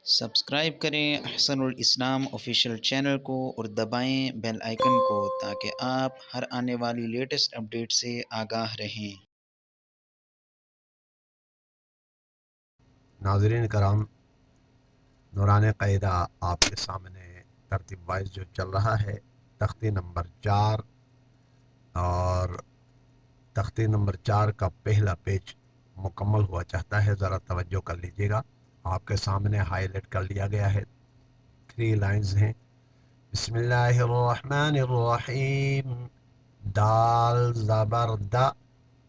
Subscribe کریں احسن الاسلام official channel کو اور دبائیں بیل آئیکن کو تاکہ آپ ہر آنے والی لیٹسٹ اپڈیٹ سے آگاہ رہیں۔ ناظرین کرام، نورانِ قاعدہ آپ کے سامنے ترتیب وائز جو چل رہا ہے، تختی نمبر 4 اور تختی نمبر 4 کا پہلا پیج مکمل ہوا چاہتا ہے، ذرا توجہ کر لیجئے گا۔ آپ کے سامنے ہائی لائٹ کر لیا گیا ہے، 3 لائنز ہیں۔ بسم اللہ الرحمن الرحیم، دال زبر دا،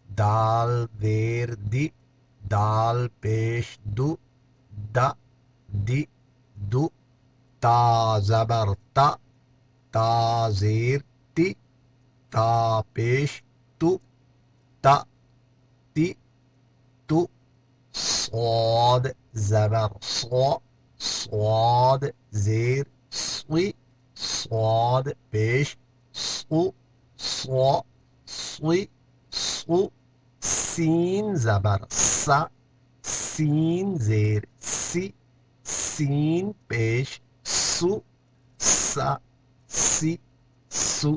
دال زیر دی، دال پیش دو، دا دی دو، تا زبر تا، تا زیر تی، تا پیش تو، تا تی تو، صاد زبر صو، صاد زیر صوی، صاد پیش صو، صو صوی صو، سین زبر سا، سین زیر سی، سین پیش سو، سا سی سو،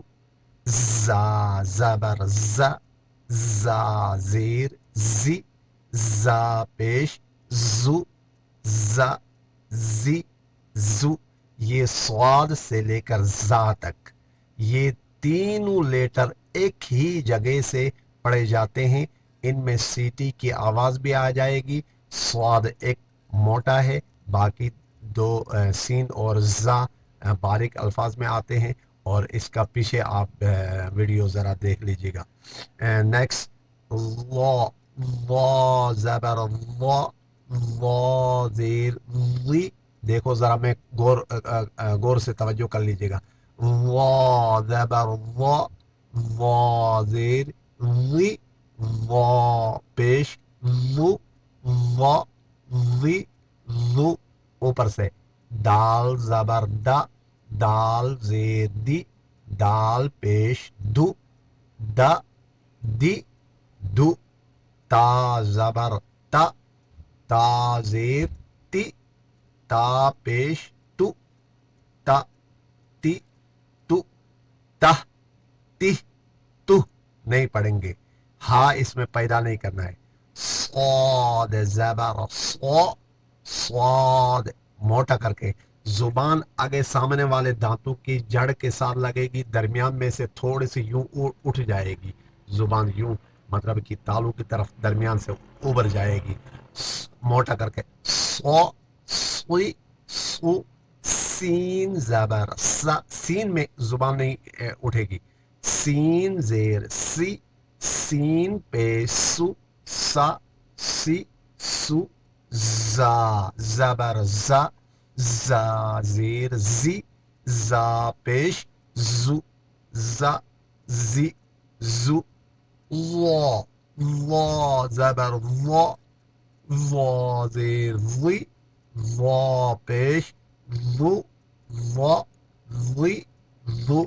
زا زبر زا، زا زیر زی، زا پیش زو، زا زی زو۔ یہ صاد سے لے کر زا تک یہ تینوں لیٹر ایک ہی جگہ سے پڑھے جاتے ہیں۔ ان میں سیٹی کی آواز بھی آ جائے گی۔ صاد ایک موٹا ہے، باقی دو سین اور زا باریک الفاظ میں آتے ہیں، اور اس کا پیچھے آپ ویڈیو ذرا دیکھ لیجئے گا۔ نیکسٹ وا، وا زبر وا، وا زیر وی، دیکھو ذرا میں غور سے توجہ کر لیجئے گا۔ وا زبر وا، وا زیر وی، وا پیش وو، وا وی وو، اوپر سے دال زبر دا، دال زیر دی، دال پیش دو، دا دی دو، تا زبر تا، تا زیر تی، تا پیش تو، تا تی تو، تہ تی تو نہیں پڑھیں گے، ہاں اس میں پیدا نہیں کرنا ہے۔ صاد زبر صو، صاد موٹا کر کے، زبان آگے سامنے والے دانتوں کی جڑ کے ساتھ لگے گی، درمیان میں سے تھوڑی سی یوں اٹھ جائے گی زبان، یوں مطلب کہ تالو کی طرف درمیان سے ابھر جائے گی، موٹا کر کے سو، سوئی سو، سین زبر سا، سین میں زبان نہیں اٹھے گی، سین زیر سی، سین پہ سو، سا سی سو، زا زبر زا، زا زیر زی، زا پیش زو، زا زی زو، وا، وا زبر وا، وا زیر وی، وا پیش وو، وا وی وو۔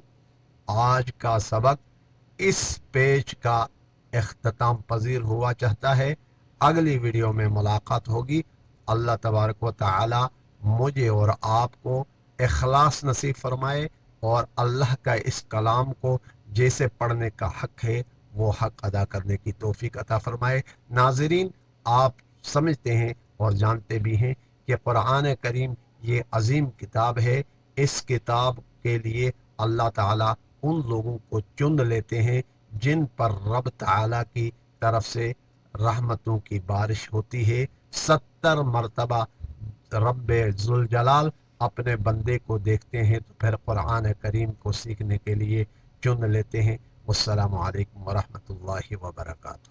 آج کا سبق اس پیج کا اختتام پذیر ہوا چاہتا ہے۔ اگلی ویڈیو میں ملاقات ہوگی۔ اللہ تبارک و تعالی مجھے اور آپ کو اخلاص نصیب فرمائے، اور اللہ کا اس کلام کو جیسے پڑھنے کا حق ہے وہ حق ادا کرنے کی توفیق عطا فرمائے۔ ناظرین، آپ سمجھتے ہیں اور جانتے بھی ہیں کہ قرآن کریم یہ عظیم کتاب ہے۔ اس کتاب کے لیے اللہ تعالی ان لوگوں کو چن لیتے ہیں جن پر رب تعالی کی طرف سے رحمتوں کی بارش ہوتی ہے۔ 70 مرتبہ رب ذوالجلال اپنے بندے کو دیکھتے ہیں تو پھر قرآن کریم کو سیکھنے کے لیے چن لیتے ہیں۔ والسلام علیکم ورحمۃ اللہ وبرکاتہ۔